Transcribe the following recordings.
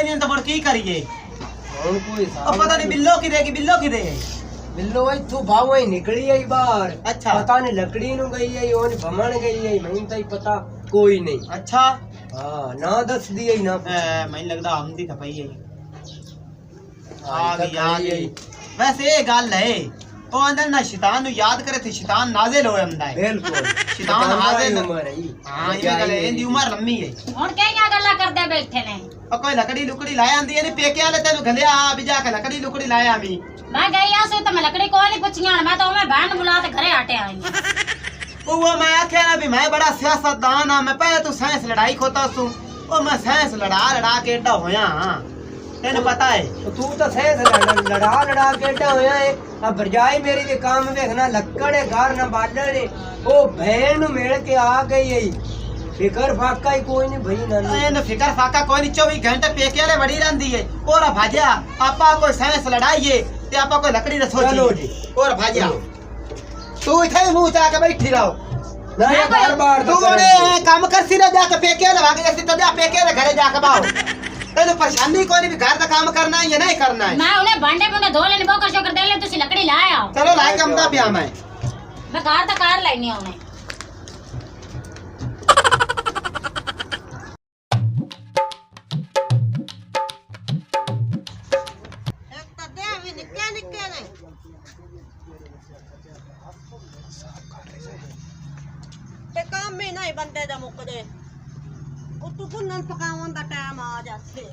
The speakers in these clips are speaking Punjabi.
कोई नहीं तो मुड़ की करिए ਹੁਣ ਕੋਈ अब पता नहीं बिल्लो की देगी बिल्लो की दे ਬਿੱਲੋ ਇੱਥੋਂ ਬਾਹੋਂ ਹੀ ਨਿਕਲੀ ਆਈ ਬਾਹਰ अच्छा ਪਤਾ ਨਹੀਂ ਲੱਕੜੀ ਨੂੰ ਗਈ ਆਈ ਉਹਨ ਭਮਣ ਗਈ ਆਈ ਮੈਨੂੰ ਤਾਂ ਹੀ ਪਤਾ ਕੋਈ ਨਹੀਂ अच्छा ਹਾਂ ਨਾ ਦੱਸਦੀ ਆਈ ਨਾ मैं लगदा आंदी था पई है ਆ ਗਈ आ गई वैसे ये गल है ਉਹ ਅੰਦਰ ਨਾ ਸ਼ੈਤਾਨ ਨੂੰ ਯਾਦ ਕਰੇ ਤੇ ਸ਼ੈਤਾਨ ਨਾਜ਼ਿਲ ਹੋ ਜਾਂਦਾ ਹੈ ਬਿਲਕੁਲ ਸ਼ੈਤਾਨ ਹਾਜ਼ਿਰ ਉਮਰ ਹੈ ਹਾਂ ਇਹ ਗੱਲ ਇਹਦੀ ਉਮਰ ਲੰਮੀ ਹੈ ਹੁਣ ਕਿਹੜੀਆਂ ਗੱਲਾਂ ਕਰਦੇ ਬੈਠੇ ਨੇ ਉਹ ਕੋਈ ਲੱਕੜੀ ਲੁਕੜੀ ਲੈ ਆਂਦੀ ਇਹਨੇ ਪੇਕੇ ਵਾਲੇ ਤੈਨੂੰ ਘੱਲਿਆ ਆ ਵੀ ਜਾ ਕੇ ਲੱਕੜੀ ਲੁਕੜੀ ਲੈ ਆਵੀਂ ਮੈਂ ਗਈ ਆ ਸੀ ਤਾਂ ਮੈਂ ਲੱਕੜੀ ਕੋਈ ਨਹੀਂ ਪੁੱਛੀਆਂ ਮੈਂ ਤਾਂ ਮੈਂ ਬਹਿਣ ਨੂੰ ਬੁਲਾ ਤੇ ਘਰੇ ਆਟੇ ਆਈ ਉਹ ਮੈਂ ਆਖਿਆ ਨਾ ਵੀ ਮੈਂ ਬੜਾ ਸਿਆਸਤਦਾਨ ਆ ਮੈਂ ਪਹਿਲੇ ਤੂੰ ਸਾਇੰਸ ਲੜਾਈ ਖੋਤਾ ਸੂ ਉਹ ਮੈਂ ਸਾਇੰਸ ਲੜਾ ਕੇ ਏਡਾ ਹੋਇਆ ਹਾਂ ਤੈਨੂੰ ਪਤਾ ਹੈ ਤੂੰ ਤਾਂ ਸਹਿ ਲੜਾ ਕੇ ਏਡਾ ਹੋਇਆ ਏ ਆ ਬਰਜਾਈ ਮੇਰੀ ਦੇ ਕੰਮ ਵੇਖਣਾ ਲੱਕੜੇ ਘਰ ਨਾ ਬਾਲਣੇ ਉਹ ਭੈਣ ਨੂੰ ਮਿਲ ਕੇ ਆ ਗਈ ਏ ਫਿਕਰ ਫਾਕਾ ਹੀ ਕੋਈ ਨਹੀਂ ਭਈ ਨਾ ਇਹਨੂੰ ਫਿਕਰ ਫਾਕਾ ਕੋਈ ਨਹੀਂ 24 ਘੰਟੇ ਪੇਕੇ ਵਾਲੇ ਵੜੀ ਰਹਿੰਦੀ ਏ ਔਰ ਭਾਜਿਆ ਆਪਾਂ ਕੋਈ ਸਾਇੰਸ ਲੜਾਈਏ ਤੇ ਆਪਾਂ ਕੋਈ ਲੱਕੜੀ ਦਾ ਚਲੋ ਸੋਚੀਏ ਜੀ ਔਰ ਭਾਜਿਆ ਤੂੰ ਇੱਥੇ ਹੀ ਮੂੰਹ ਚਾ ਕੇ ਬੈਠੀ ਰਹੋ ਨਾ ਇਹ ਬਾਰ ਬਾਰ ਤੂੰ ਉਹਨੇ ਕੰਮ ਕਰਸੀ ਨਾ ਜਾ ਕੇ ਪੇਕੇ ਵਾਲੇ ਭਾਗ ਜਾਂਦੀ ਤਾਂ ਜਾ ਪੇਕੇ ਦੇ ਘਰੇ ਜਾ ਕੇ ਬਾਹੋ ਤੈਨੂੰ ਪਰੇਸ਼ਾਨੀ ਕੋਈ ਨਹੀਂ ਵੀ ਘਰ ਦਾ ਕੰਮ ਕਰਨਾ ਹੈ ਜਾਂ ਨਹੀਂ ਕਰਨਾ ਹੈ ਮੈਂ ਉਹਨੇ ਭਾਂਡੇ ਭੁੰਡੇ ਧੋ ਲੈਣੇ ਬੋਕਰ ਸ਼ੋਕਰ ਦੇ ਲੈ ਤੁਸੀਂ ਲੱਕੜੀ ਲੈ ਆਓ ਚਲੋ ਲਾਇ ਕੰਮ ਦਾ ਪਿਆ ਮੈਂ ਘਰ ਦਾ ਕਾਰ ਲੈਣੀ ਉਹਨੇ ਤੇ ਕੰਮ ਹੀ ਨਹੀਂ ਬੰਦੇ ਦਾ ਮੁੱਕਦੇ ਉਹ ਤੂੰ ਗੁੰਨਣ ਪਕਾਉਣ ਦਾ ਟਾਈਮ ਆ ਜਾਥੇ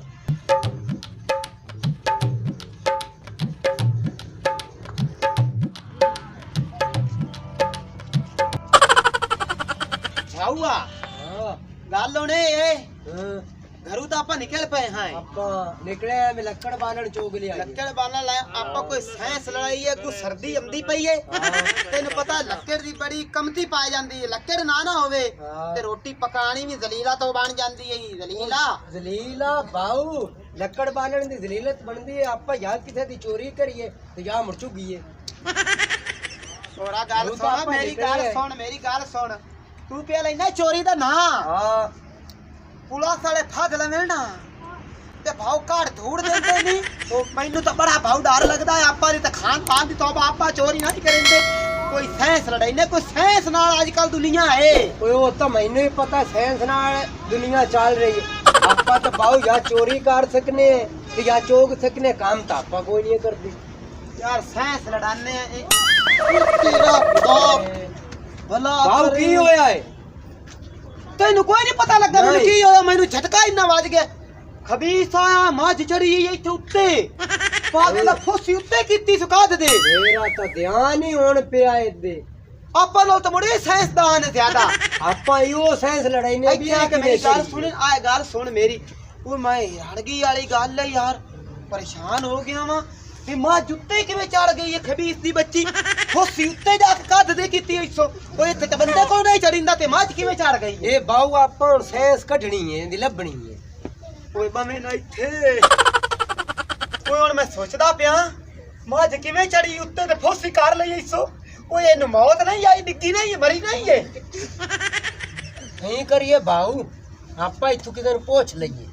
ਆਉਆ ਹਾਂ ਗੱਲ ਹੋਣੇ ਏ ਹਾਂ ਘਰੋਂ ਤਾਂ ਆਪਾਂ ਨਿਕਲ ਪਏ ਹਾਂ ਆਪਾਂ ਨਿਕਲਿਆ ਮੈਂ ਲੱਕੜ ਬਾਲਣ ਚੋਗ ਲਿਆ ਲੱਕੜ ਬਾਲਣ ਲੈ ਆਪਾਂ ਕੋਈ ਸਾਇੰਸ ਲੜਾਈ ਏ ਕੋਈ ਸਰਦੀ ਆਉਂਦੀ ਪਈ ਏ ਤੈਨੂੰ ਪਤਾ ਲੱਕੜ ਦੀ ਬੜੀ ਕਮਤੀ ਪਾਈ ਜਾਂਦੀ ਏ ਲੱਕੜ ਨਾ ਹੋਵੇ ਤੇ ਰੋਟੀ ਪਕਾਣੀ ਵੀ ਜ਼ਲੀਲਾ ਤੋਂ ਬਣ ਜਾਂਦੀ ਏ ਜ਼ਲੀਲਾ ਬਾਉ ਲੱਕੜ ਬਾਲਣ ਦੀ ਜ਼ਲੀਲਤ ਬਣਦੀ ਹੈ ਆਪਾਂ ਯਾਰ ਕਿਸੇ ਦੀ ਚੋਰੀ ਕਰੀਏ ਤੇ ਜਾਂ ਮੁੜ ਚੁਗੀਏ ਥੋੜਾ ਗੱਲ ਸੁਣ ਮੇਰੀ ਗੱਲ ਸੁਣ ਤੂੰ ਪਿਆ ਲੈਣਾ ਚੋਰੀ ਦਾ ਨਾ ਹਾਂ ਪੁਲਿਸ ਵਾਲੇ ਠੱਗ ਲੈਣ ਨਾ ਤੇ ਭਾਉ ਘਾੜ ਧੂੜ ਦਿੰਦੇ ਨਹੀਂ ਉਹ ਮੈਨੂੰ ਤਾਂ ਬੜਾ ਭਾਉ ਡਰ ਲੱਗਦਾ ਹੈ ਆਪਾਂ ਦੀ ਤਾਂ ਖਾਨ ਪਾਨ ਦੀ ਤੌਬਾ ਆਪਾਂ ਚੋਰੀ ਨਹੀਂ ਕਰਿੰਦੇ ਕੋਈ ਸਾਇੰਸ ਲੜਾਈ ਨੇ ਕੋਈ ਸਾਇੰਸ ਨਾਲ ਅੱਜ ਕੱਲ ਦੁਨੀਆ ਹੈ ਓਏ ਉਹ ਤਾਂ ਮੈਨੂੰ ਹੀ ਪਤਾ ਸਾਇੰਸ ਨਾਲ ਦੁਨੀਆ ਚੱਲ ਰਹੀ ਹੈ ਆਪਾਂ ਤਾਂ ਬਾਉ ਜਾਂ ਚੋਰੀ ਕਰ ਸਕਨੇ ਤੇ ਜਾਂ ਚੋਗ ਸਕਨੇ ਕੰਮ ਤਾਂ ਆਪਾਂ ਕੋਈ ਨਹੀਂ ਕਰਦੀ ਯਾਰ ਸਾਇੰਸ ਲੜਾਨੇ ਤੇਰਾ ਬਾਪ ਭਲਾ ਬਾਉ ਕੀ ਹੋਇਆ ਏ ਤੈਨੂੰ ਕੋਈ ਨਹੀਂ ਪਤਾ ਲੱਗਾ ਮੈਨੂੰ ਕੀ ਹੋਇਆ ਮੈਨੂੰ ਝਟਕਾ ਇੰਨਾ ਵੱਜ ਗਿਆ ਖਬੀਸ ਆਇਆ ਮੱਝ ਚੜੀ ਇੱਥੇ ਉੱਤੇ ਪਾਗਲ ਦਾ ਫੋਸੀ ਉੱਤੇ ਕੀਤੀ ਸੁਕਾਦ ਦੇ ਮੇਰਾ ਤਾਂ ਧਿਆਨ ਹੀ ਹੁਣ ਪਿਆ ਇਹਦੇ ਆਪਾਂ ਨਾਲ ਤਾਂ ਮੁੜੇ ਸਾਇੰਸਦਾਨ ਹੈ ਜ਼ਿਆਦਾ ਆਪਾਂ ਇਹੋ ਸਾਇੰਸ ਲੜਾਈ ਨੇ ਵੀ ਇੱਥੇ ਆ ਕੇ ਮੇਰੀ ਗੱਲ ਸੁਣ ਆਏ ਗੱਲ ਸੁਣ ਮੇਰੀ ਉਹ ਮੈਂ ਹੜਗੀ ਵਾਲੀ ਗੱਲ ਹੈ ਯਾਰ ਪਰੇਸ਼ਾਨ ਹੋ ਗਿਆ ਵਾਂ ਵੀ ਮਾਂ ਜੁੱਤੇ ਕਿਵੇਂ ਚੜ ਗਈ ਇਹ ਖਬੀਸ ਦੀ ਬੱਚੀ ਫੋਸੀ ਉੱਤੇ ਜਾ ਕੇ ਕੱਦ ਦੇ ਕੀਤੀ ਇੱਥੋਂ ਉਹ ਇੱਥੇ ਤੇ ਬੰਦੇ ਕੋਲ ਨਹੀਂ ਚੜਿੰਦਾ ਤੇ ਮਾਂ ਕਿਵੇਂ ਚੜ ਗਈ ਇਹ ਬਾਉ ਆਪਾਂ ਹੁਣ ਸਾਇੰਸ ਕੱਢਣੀ ਏ ਇਹਦੀ ਲੱਭਣੀ ਏ ਓਏ ਬਵੇਂ ਨਾ ਇੱਥੇ ਓਏ ਹੁਣ ਮੈਂ ਸੋਚਦਾ ਪਿਆ ਮਾਂ ਕਿਵੇਂ ਚੜੀ ਉੱਤੇ ਤੇ ਫੋਸੀ ਕਰ ਲਈ ਇੱਥੋਂ ਓਏ ਇਹਨੂੰ ਮੌਤ ਨਹੀਂ ਆਈ ਡਿੱਗੀ ਨਹੀਂ ਮਰੀ ਨਹੀਂ ਏ ਨਹੀਂ ਕਰੀਏ ਬਾਉ ਆਪਾਂ ਇੱਥੋਂ ਕਿਤੇ ਨੂੰ ਪੁੱਛ ਲਈਏ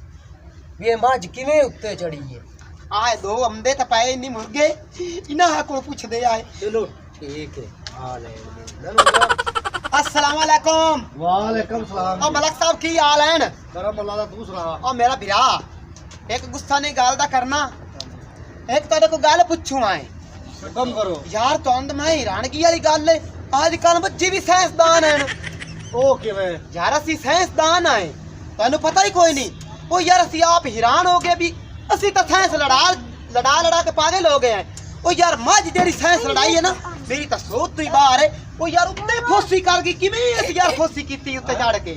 ਵੀ ਇਹ ਮੱਝ ਕਿਵੇਂ ਉੱਤੇ ਚੜੀ ਏ ਆਏ ਦੋ ਅੰਬੇ ਤਾਂ ਪਏ ਨਹੀਂ ਮੁਰਗੇ ਇਹਨਾਂ ਕੋਲ ਪੁੱਛਦੇ ਆਏ ਚਲੋ ਠੀਕ ਹੈ ਆ ਲੈ अस्सलाम वालेकुम वालेकुम सलाम ओ मलक साहब की हाल हैं करम अल्लाह दा तू सुना ओ मेरा भिरा एक गुस्सा नहीं गाल दा करना एक तेरे को गाल पूछूं आए कम करो यार तो अंद मैं हैरानगी वाली गल है आजकल बच्चे भी साइंसदान हैं ओ किवें यार असि साइंसदान आए तैनू पता ही कोई नहीं ओ यार असि आप हैरान हो गए भी असि तो साइंस लड़ा के पागल हो गए हैं ओ यार मझ जेड़ी साइंस लड़ाई है ना मेरी तो सोच तो ही बाहर है ओ यार उत्ते फोसी कर गई किवें इस यार फोसी कीती उत्ते चढ़ के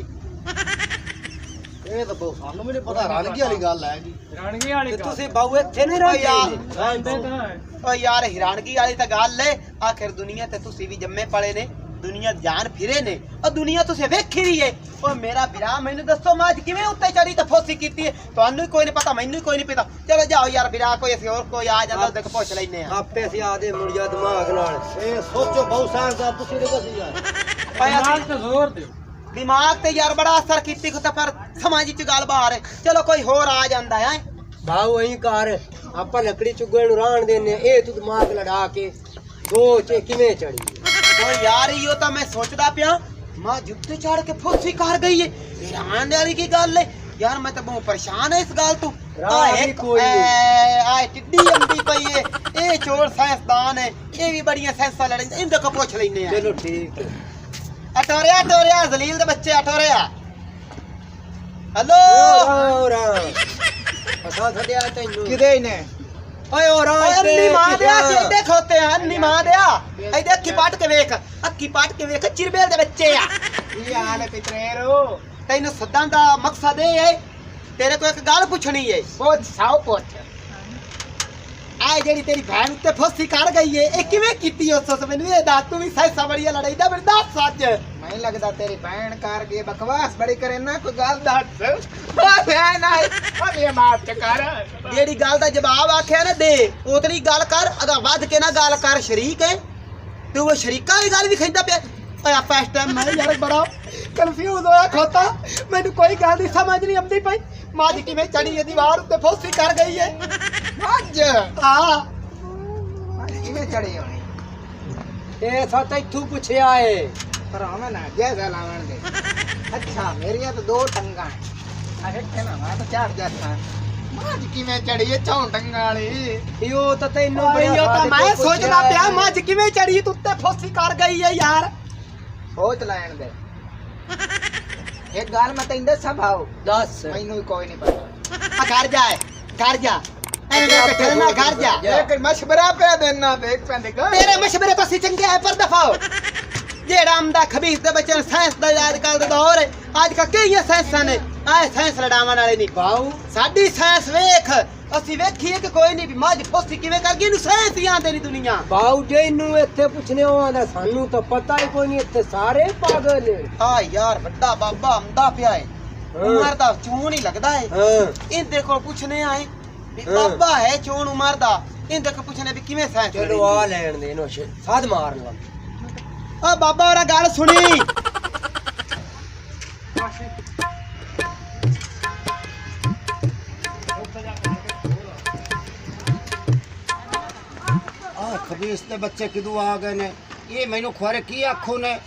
ਇਹ ਤਾਂ ਬਹੁਤ ਸਾਨੂੰ ਵੀ ਨਹੀਂ ਪਤਾ ਰਾਣਗੀ ਵਾਲੀ ਗੱਲ ਹੈ ਰਾਣਗੀ ਵਾਲੀ ਤੇ ਤੁਸੀਂ ਬਾਉ ਇੱਥੇ ਨਹੀਂ ਰਹਿੰਦੇ ओ यार हैरानगी वाली तो गल है आखिर दुनिया ते तुसी भी जम्मे पले ने दुनिया जान फिरे ने और दुनिया तुसे वेखी रही है ओ मेरा बिरा मैनू दसो मैं अज किवें उत्ते चढ़ी ते फोसी कीती है तुहानू कोई नहीं पता मैनू कोई नहीं पता चलो जाओ यार बिरा कोई असी और कोई आ जांदा ओदे को पुछ लैने आ आपे ਅਸੀਂ ਆਦੇ ਮੁਰਜਾ ਦਿਮਾਗ ਨਾਲ ਇਹ ਸੋਚੋ ਬਹੁਤ ਸਾਇੰਸਦਾਨ ਤੁਸੀਂ ਦੇਖੋ ਸੀ ਯਾਰ दिमाग ते जोर दे दिमाग ते यार बड़ा असर कीती को पर समझ च गल बाहर है चलो कोई होर आ जांदा है ਬਾਹੂ ਐਂ ਕਰ ਆਪਾਂ ਲੱਕੜੀ ਚੁੱਗਣ ਨੂੰ ਰਾਣ ਦੇਨੇ ਇਹ ਤੂੰ ਦਿਮਾਗ ਲੜਾ ਕੇ ਸੋਚ ਇਹ ਕਿਵੇਂ ਚੜੀ ਓ ਯਾਰ ਇਹੋ ਤਾਂ ਮੈਂ ਸੋਚਦਾ ਪਿਆ ਮਾਂ ਜੁੱਤੇ ਚੜ ਕੇ ਫੋਸੀ ਕਰ ਗਈ ਏ ਹੈਰਾਨ ਵਾਲੀ ਕੀ ਗੱਲ ਏ ਯਾਰ ਮੈਂ ਤਾਂ ਬਹੁਤ ਪਰੇਸ਼ਾਨ ਐ ਇਸ ਗੱਲ ਤੋਂ ਰਾਹ ਵੀ ਕੋਈ ਨੀ। ਆ ਟਿੱਡੀ ਅੰਦੀ ਪਈ ਏ ਇਹ ਚੋਰ ਸਾਇੰਸਦਾਨ ਏ ਇਹ ਵੀ ਬੜੀਆਂ ਸਾਇੰਸਾਂ ਲੜਨ ਇਹਦੇ ਕੋ ਪੁੱਛ ਲੈਨੇ ਆ ਚਲੋ ਠੀਕ ਹੈ ਅਟੋਰਿਆ ਜ਼ਲੀਲ ਦੇ ਬੱਚੇ ਅਟੋਰਿਆ ਹਲੋ ਹੋਰਾ ਪਤਾ ਛੱਡਿਆ ਤੈਨੂੰ ਕਿਦੇ ਨੇ ਓਏ ਹੋਰਾ ਅੰਨੀ ਮਾਂ ਦਿਆ ਕਿੱਡੇ ਖੋਤੇ ਆ ਅੰਨੀ ਮਾਂ ਦਿਆ ਇਹਦੇ ਅੱਖੀ ਪੱਟ ਕੇ ਵੇਖ ਅੱਖੀ ਪੱਟ ਕੇ ਵੇਖ ਚਿਰਬੇਲ ਦੇ ਬੱਚੇ ਆ ਕੀ ਹਾਲ ਹੈ ਪਿਤਰੇਰੋ ਤੈਨੂੰ ਸੱਦਾਂ ਦਾ ਮਕਸਦ ਇਹ ਹੈ ਤੇਰੇ ਕੋਲ ਇੱਕ ਗੱਲ ਪੁੱਛਣੀ ਏ ਬਹੁਤ ਸਾਉ ਪੁੱਛ ਆ ਜਿਹੜੀ ਤੇਰੀ ਭੈਣ ਉੱਤੇ ਫੋਸੀ ਕਰ ਗਈ ਏ ਇਹ ਕਿਵੇਂ ਕੀਤੀ ਉਸ ਮੈਨੂੰ ਇਹ ਦੱਸ ਤੂੰ ਵੀ ਸੈਸਾ ਬੜੀਆ ਲੜਾਈ ਦਾ ਮੈਨੂੰ ਦੱਸ ਸੱਚ ਮੈਨੂੰ ਲੱਗਦਾ ਤੇਰੀ ਭੈਣ ਕਰ ਗਈ ਬਕਵਾਸ ਬੜੀ ਕਰੇ ਨਾ ਕੋਈ ਗੱਲ ਦੱਸ ਭੈਣ ਆਈ ਅਬੇ ਮਾਫ ਤੇ ਕਰ ਜਿਹੜੀ ਗੱਲ ਦਾ ਜਵਾਬ ਆਖਿਆ ਨਾ ਦੇ ਉਤਨੀ ਗੱਲ ਕਰ ਅਗਾ ਵੱਧ ਕੇ ਨਾ ਗੱਲ ਕਰ ਸ਼ਰੀਕ ਹੈ ਤੂੰ ਉਹ ਸ਼ਰੀਕਾਂ ਦੀ ਗੱਲ ਵੀ ਖਿੰਦਾ ਪਿਆ ਓਏ ਆਪਾਂ ਇਸ ਟਾਈਮ ਮੈਂ ਯਾਰ ਬੜਾ ਕਨਫਿਊਜ਼ ਹੋਇਆ ਖੋਤਾ ਮੈਨੂੰ ਕੋਈ ਗੱਲ ਦੀ ਸਮਝ ਨਹੀਂ ਆਉਂਦੀ ਪਈ ਮਾਂ ਜੀ ਕਿਵੇਂ ਚੜੀ ਇਹ ਦੀਵਾਰ ਉੱਤੇ ਫੋਸੀ ਕਰ ਗਈ ਹੈ ਅੱਜ ਹਾਂ ਕਿਵੇਂ ਚੜੀ ਹੋਣੀ ਇਹ ਸੱਤ ਇੱਥੋਂ ਪੁੱਛਿਆ ਏ ਪਰ ਹਮੇ ਨਾ ਜੈਸਾ ਲਾਵਣ ਦੇ ਅੱਛਾ ਮੇਰੀਆਂ ਤਾਂ ਦੋ ਟੰਗਾਂ ਆ ਇੱਥੇ ਨਾ ਮੈਂ ਤਾਂ ਝਾੜ ਜਾਤਾ ਅੱਜ ਕਿਵੇਂ ਚੜੀ ਇਹ ਚੌਂ ਟੰਗਾਂ ਵਾਲੀ ਇਹੋ ਤਾਂ ਤੈਨੂੰ ਓਏ ਉਹ ਤਾਂ ਮੈਂ ਸੋਚਦਾ ਪਿਆ ਮਾਂ ਜੀ ਕਿਵੇਂ ਚੜੀ ਤੂੰ ਉੱਤੇ ਫੋਸੀ ਕਰ ਗਈ ਹੈ ਯਾਰ ਸੋਚ ਲੈਣ ਦੇ ਇੱਕ ਗੱਲ ਮੈਂ ਤੈਨੂੰ ਦੱਸਾਂ ਭਾਉ ਦੱਸ ਮੈਨੂੰ ਵੀ ਕੋਈ ਨਹੀਂ ਪਤਾ ਆ ਘਰ ਜਾ ਐਵੇਂ ਕਰਕੇ ਚੱਲਣਾ ਘਰ ਜਾ ਇਹ ਕੋਈ ਮਸ਼ਵਰਾ ਪਿਆ ਦੇਣਾ ਦੇਖ ਪੈਂਦੇ ਗਾ ਤੇਰੇ ਮਸ਼ਵਰੇ ਤੋਂ ਅਸੀਂ ਚੰਗੇ ਆ ਪਰ ਦਫਾਓ ਜਿਹੜਾ ਆਮਦਾ ਖਬੀਸ ਦੇ ਬੱਚੇ ਨੂੰ ਸਾਇੰਸ ਦਾ ਅੱਜ ਕੱਲ ਦਾ ਦੌਰ ਹੈ ਅੱਜ ਕੱਲ ਕਈਆਂ ਸਾਇੰਸਾਂ ਨੇ ਆਏ ਸਾਇੰਸ ਲੜਾਵਣ ਵਾਲੇ ਨਹੀਂ ਬਾਹੂ ਸਾਡੀ ਸਾਇੰਸ ਵੇਖ ਅਸੀਂ ਵੇਖੀਏ ਕਿ ਕੋਈ ਨਹੀਂ ਵੀ ਮੱਝ ਫੋਸੀ ਕਿਵੇਂ ਕਰ ਗਈ ਇਹਨੂੰ ਸਾਇੰਸ ਹੀ ਆਂਦੇ ਨਹੀਂ ਦੁਨੀਆ ਬਾਹੂ ਜੇ ਇਹਨੂੰ ਇੱਥੇ ਪੁੱਛਨੇ ਆਉਂਦਾ ਸਾਨੂੰ ਤਾਂ ਪਤਾ ਹੀ ਕੋਈ ਨਹੀਂ ਇੱਥੇ ਸਾਰੇ ਪਾਗਲ ਨੇ ਆ ਯਾਰ ਵੱਡਾ ਬਾਬਾ ਆਮਦਾ ਪਿਆ ਹੈ ਉਮਰ ਦਾ ਚੂਨ ਹੀ ਲੱਗਦਾ ਹੈ ਹਾਂ ਇਹਦੇ ਕੋਲ ਪੁੱਛਨੇ ਆਏ ਵੀ ਬਾਬਾ ਹੈ ਚੂਨ ਉਮਰ ਦਾ ਇਹਦੇ ਕੋਲ ਪੁੱਛਨੇ ਵੀ ਕਿਵੇਂ ਸਾਇੰਸ ਚਲੋ ਆ ਲੈਣ ਦੇ ਇਹਨੂੰ ਸਾਧ ਮਾਰਨ ਲਾ ਆ ਬਾਬਾ ਉਹਦਾ ਗੱਲ ਸੁਣੀ ਆ ਖਬੀਸ ਦੇ ਬੱਚੇ ਕਿਦੋਂ ਆ ਗਏ ਨੇ ਇਹ ਮੈਨੂੰ ਖੁਆਰੇ ਕੀ ਆਖੋ ਨੇ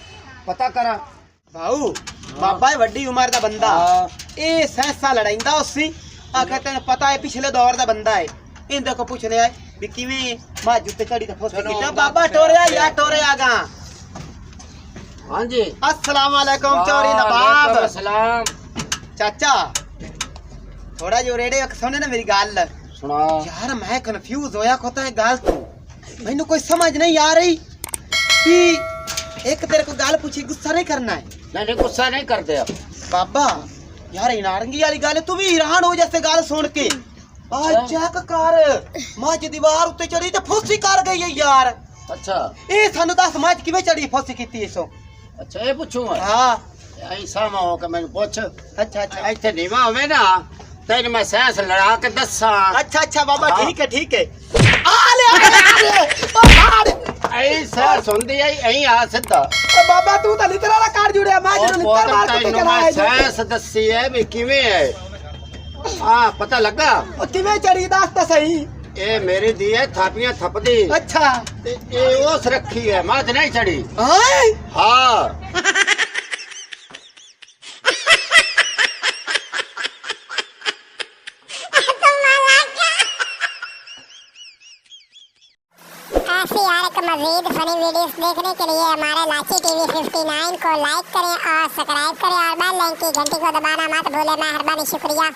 ਪਤਾ ਕਰਾਂ ਭਾਊ ਬਾਬਾ ਹੈ ਵੱਡੀ ਉਮਰ ਦਾ ਬੰਦਾ ਹਾਂ। ਇਹ ਸਾਇੰਸਾਂ ਲੜਾਈਂਦਾ ਉਸੀ ਆਖੇ ਤੈਨੂੰ ਪਤਾ ਹੈ ਪਿਛਲੇ ਦੌਰ ਦਾ ਬੰਦਾ ਹੈ ਇਹਦੇ ਕੋ ਪੁੱਛ ਲਿਆ ਵੀ ਕਿਵੇਂ ਮੱਝ ਉੱਤੇ ਚੜੀ ਤੇ ਫੋਸੀ ਚਲੋ, ਕੀਤਾ ਬਾਬਾ ਟੋਰਿਆ ਯਾ ਟੋਰਿਆ ਗਾ ਹਾਂਜੀ अस्सलाम वालेकुम चौरी नवाब ਸਲਾਮ चाचा थोड़ा जो रेडे सुने ना मेरी गल ਸੁਣਾ यार मैं कंफ्यूज होया खोता है गल तू मैनू कोई समझ नहीं आ रही कि एक तेरे को गल पूछी गुस्सा नहीं करना है ਨਹੀਂ ਗੁੱਸਾ ਨਹੀਂ ਕਰਦੇ ਆਪ बाबा यार नारंगी वाली गल तू भी हैरान हो जैसे गल सुन के आ चेक कर मझ दीवार उत्ते चढ़ी ते फुसी कर गई है यार ਅੱਛਾ ए सानू दस मझ किवें चढ़ी फुसी कीती इसो ਅੱਛਾ ਇਹ ਪੁੱਛੂ ਮੈਂ हां ਐਸਾ ਮਾ ਹੋ ਕੇ ਮੈਨੂੰ ਪੁੱਛ अच्छा अच्छा ਇੱਥੇ ਨੀਵਾ ਹੋਵੇ ਨਾ ਤੈਨੂੰ ਮੈਂ ਸਾਇੰਸ ਲੜਾ ਕੇ ਦੱਸਾਂ अच्छा अच्छा बाबा हाँ। ठीक है आ ले ओ मार ਐਸਾ ਸੁਣਦੀ ਐ ਐਂ ਆ ਸਿੱਧਾ ओ बाबा तू तो लिटर वाला कार्ड जुड़िया मैं ਉਹ जरूर लिटर मार के ਤੈਨੂੰ चला ਮੈਂ है ਸਾਇੰਸ ਦੱਸੀ ਐ ਵੀ ਕਿਵੇਂ ਐ ਹਾਂ ਪਤਾ ਲੱਗਾ ओ किवें चढ़ी दस तो सही ਇਹ ਮੇਰੀ ਦੀ ਐ ਥਾਪੀਆਂ ਥੱਪਦੀ अच्छा ਤੇ ਇਹ ਉਸ ਰੱਖੀ ਐ ਮੱਝ ਨਹੀਂ ਚੜੀ हां ਹਾਂ ऐसे यार एक मज़ीद फनी वीडियोस देखने के लिए हमारे लाची टीवी 59 को लाइक करें और सब्सक्राइब करें और बेल आइकन की घंटी को दबाना मत भूलें। मेहरबानी, शुक्रिया।